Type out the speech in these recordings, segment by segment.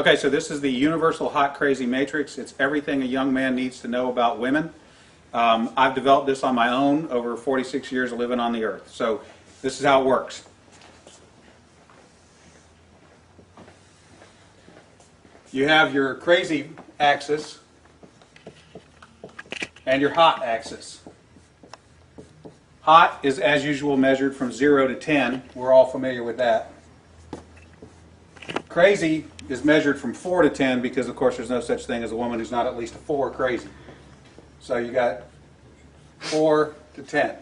Okay, so this is the Universal Hot Crazy Matrix. It's everything a young man needs to know about women. I've developed this on my own over 46 years of living on the earth. So this is how it works. You have your crazy axis and your hot axis. Hot is, as usual, measured from 0 to 10. We're all familiar with that. Crazy is measured from 4 to 10 because, of course, there's no such thing as a woman who's not at least a 4 crazy. So you got 4 to 10.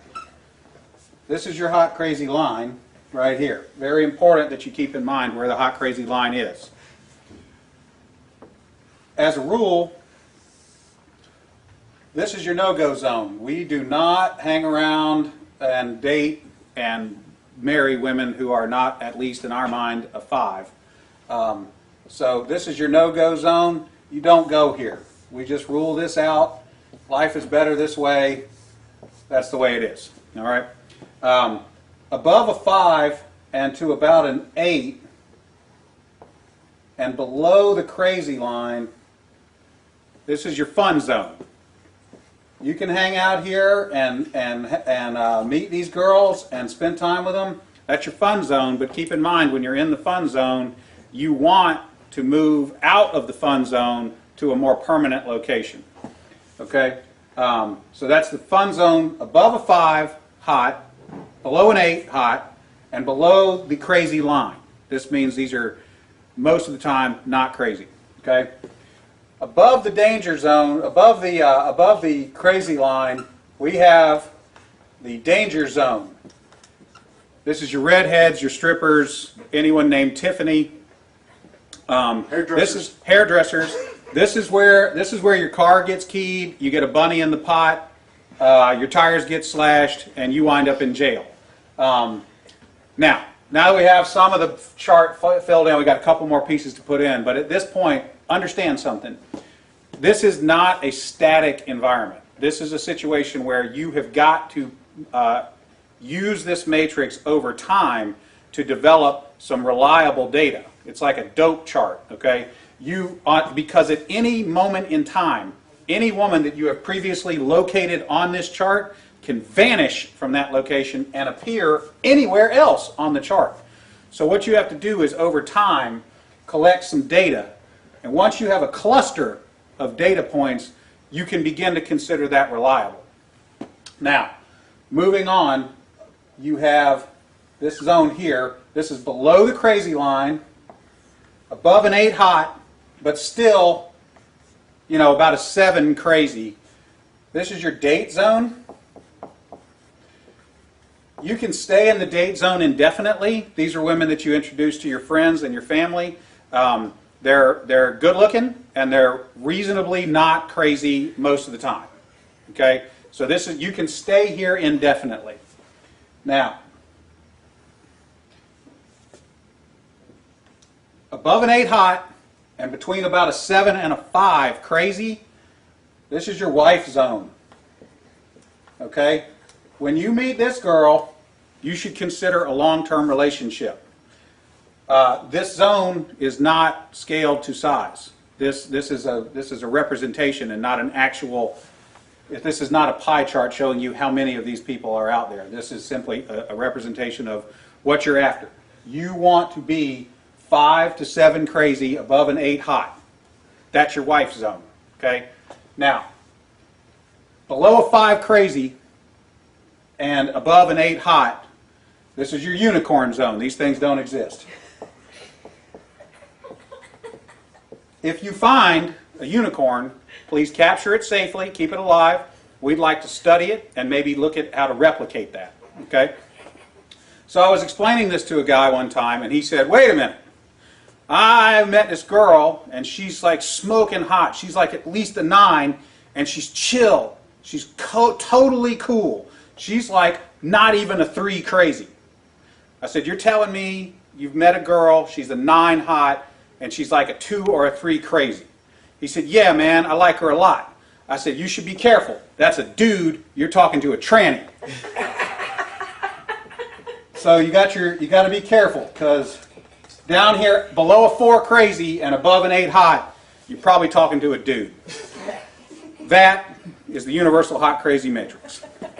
This is your hot crazy line right here. Very important that you keep in mind where the hot crazy line is. As a rule, this is your no-go zone. We do not hang around and date and marry women who are not, at least in our mind, a 5. So this is your no-go zone. You don't go here. We just rule this out. Life is better this way. That's the way it is. All right. Above a 5 and to about an 8 and below the crazy line, this is your fun zone. You can hang out here and meet these girls and spend time with them. That's your fun zone, but keep in mind when you're in the fun zone, you want to move out of the fun zone to a more permanent location. Okay? So that's the fun zone above a 5, hot, below an 8, hot, and below the crazy line. This means these are most of the time not crazy. Okay? Above the danger zone, above the crazy line, we have the danger zone. This is your redheads, your strippers, anyone named Tiffany. This is hairdressers. This is where your car gets keyed. You get a bunny in the pot. Your tires get slashed, and you wind up in jail. Now that we have some of the chart filled in, we got a couple more pieces to put in. But at this point, understand something. This is not a static environment. This is a situation where you have got to use this matrix over time to develop some reliable data. It's like a dope chart, okay? Because at any moment in time, any woman that you have previously located on this chart can vanish from that location and appear anywhere else on the chart. So what you have to do is over time collect some data, and once you have a cluster of data points, you can begin to consider that reliable. Now, moving on, you have this zone here. This is below the crazy line, above an 8 hot, but still, about a 7 crazy. This is your date zone. You can stay in the date zone indefinitely. These are women that you introduce to your friends and your family. They're good looking and they're reasonably not crazy most of the time. Okay? So you can stay here indefinitely. Now, above an 8 hot and between about a 7 and a 5 crazy, this is your wife zone. Okay? When you meet this girl, you should consider a long-term relationship. This zone is not scaled to size. This is a representation and not an actual. This is not a pie chart showing you how many of these people are out there. This is simply a representation of what you're after. You want to be 5 to 7 crazy above an 8 hot. That's your wife zone. Okay? Now, below a 5 crazy and above an 8 hot, this is your unicorn zone. These things don't exist. If you find a unicorn, please capture it safely, keep it alive. We'd like to study it and maybe look at how to replicate that. Okay? So I was explaining this to a guy one time, and he said, wait a minute. I met this girl, and she's like smoking hot. She's like at least a 9, and she's chill. She's totally cool. She's like not even a 3 crazy. I said, you're telling me you've met a girl, she's a 9 hot, and she's like a 2 or a 3 crazy. He said, yeah, man, I like her a lot. I said, you should be careful. That's a dude. You're talking to a tranny. So you got to be careful because Down here, below a 4 crazy and above an 8 hot, you're probably talking to a dude. That is the universal hot crazy matrix.